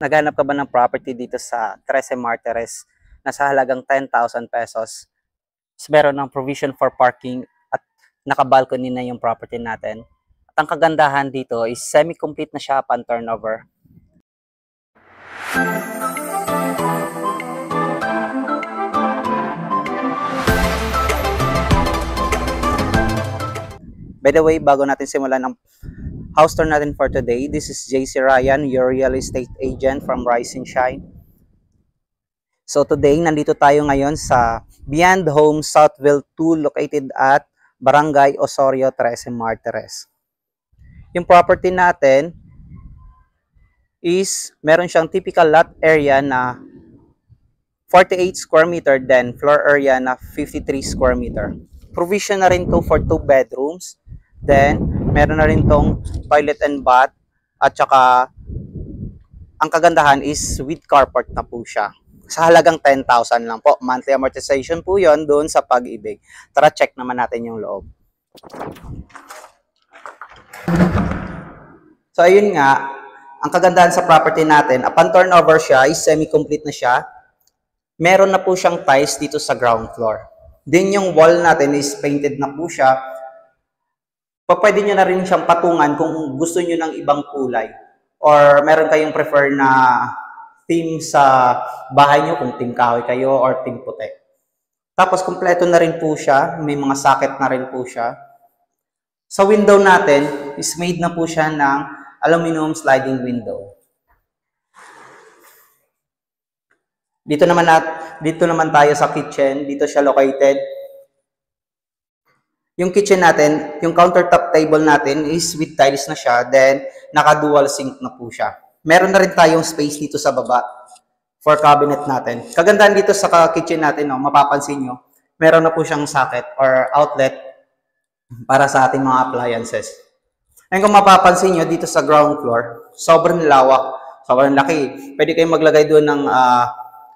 Naghanap ka ba ng property dito sa Trece Martires na sa halagang 10,000 pesos? Meron ng provision for parking at naka-balcony na yung property natin. At ang kagandahan dito is semi-complete na siya upon turnover. By the way, bago natin simulan ang house tour natin for today, this is JC Ryan, your real estate agent from Rise and Shine. So today, nandito tayo ngayon sa Beyond Home Southville 2 located at Barangay Osorio, Trece Martires. Yung property natin is meron siyang typical lot area na 48 square meter, then floor area na 53 square meter. Provision na rin to for 2 bedrooms. Then, meron na rin tong toilet and bath. At saka, ang kagandahan is with carport na po siya. Sa halagang 10,000 lang po. Monthly amortization po yon doon sa Pag-ibig. Tara, check naman natin yung loob. So, ayun nga. Ang kagandahan sa property natin, upon turnover siya, is semi-complete na siya. Meron na po siyang tiles dito sa ground floor. Then, yung wall natin is painted na po siya. Pwede nyo na rin siyang patungan kung gusto nyo ng ibang kulay. Or meron kayong prefer na theme sa bahay nyo, kung team kahoy kayo or team puti. Tapos kumpleto na rin po siya. May mga socket na rin po siya. Sa window natin, is made na po siya ng aluminum sliding window. Dito naman tayo sa kitchen. Dito siya located. Yung kitchen natin, yung countertop table natin is with tiles na siya, then naka-dual sink na po siya. Meron na rin tayong space dito sa baba for cabinet natin. Kagandahan dito sa kitchen natin, no, mapapansin nyo, meron na po siyang socket or outlet para sa ating mga appliances. And kung mapapansin nyo, dito sa ground floor, sobrang lawak, sobrang laki. Pwede kayong maglagay doon ng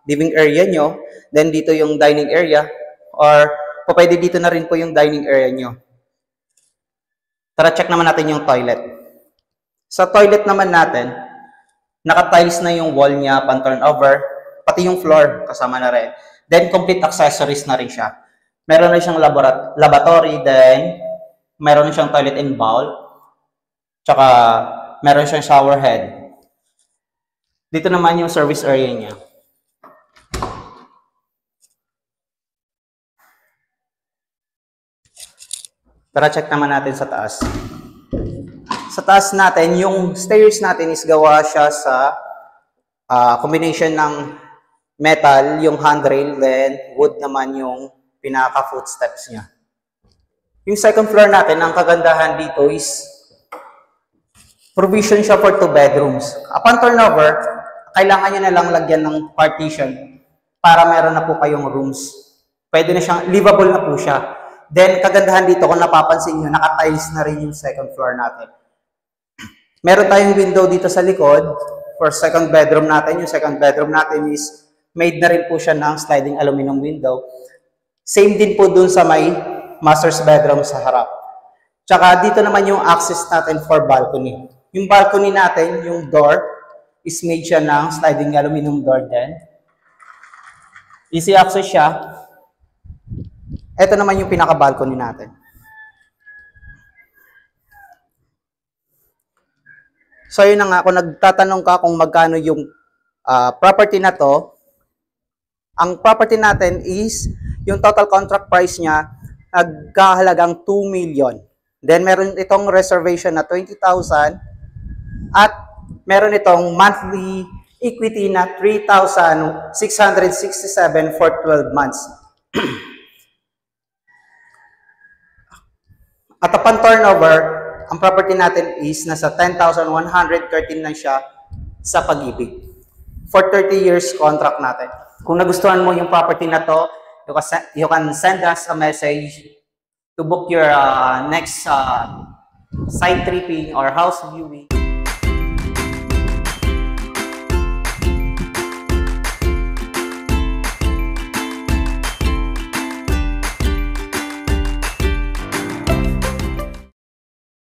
living area nyo, then dito yung dining area, or pwede dito na rin po yung dining area nyo. Tara, check naman natin yung toilet. Sa toilet naman natin, naka-tiles na yung wall niya, pan turnover, pati yung floor, kasama na rin. Then, complete accessories na rin siya. Meron na siyang lavatory, then, meron na siyang toilet and bowl, tsaka, meron siyang shower head. Dito naman yung service area niya. Tara, check naman natin sa taas. Sa taas natin, yung stairs natin is gawa siya sa combination ng metal, yung handrail, then wood naman yung pinaka-footsteps niya. Yung second floor natin, ang kagandahan dito is provision siya for 2 bedrooms. Upon turnover, kailangan nyo na lang lagyan ng partition para meron na po kayong rooms. Pwede na siyang, livable na po siya. Then, kagandahan dito, kung napapansin nyo, naka-tiles na rin yung second floor natin. Meron tayong window dito sa likod for second bedroom natin. Yung second bedroom natin is made na rin po siya ng sliding aluminum window. Same din po dun sa may master's bedroom sa harap. Tsaka dito naman yung access natin for balcony. Yung balcony natin, yung door, is made siya ng sliding aluminum door din. Easy access siya. Ito naman yung pinaka-balcony natin. So, yun na nga, kung nagtatanong ka kung magkano yung property na to, ang property natin is, yung total contract price niya, nagkahalagang 2 million. Then, meron itong reservation na 20,000 at meron itong monthly equity na 3,667 for 12 months. At upon turnover, ang property natin is nasa 10,113 lang siya sa Pag-ibig. For 30 years contract natin. Kung nagustuhan mo yung property na to, you can send us a message to book your next site tripping or house viewing.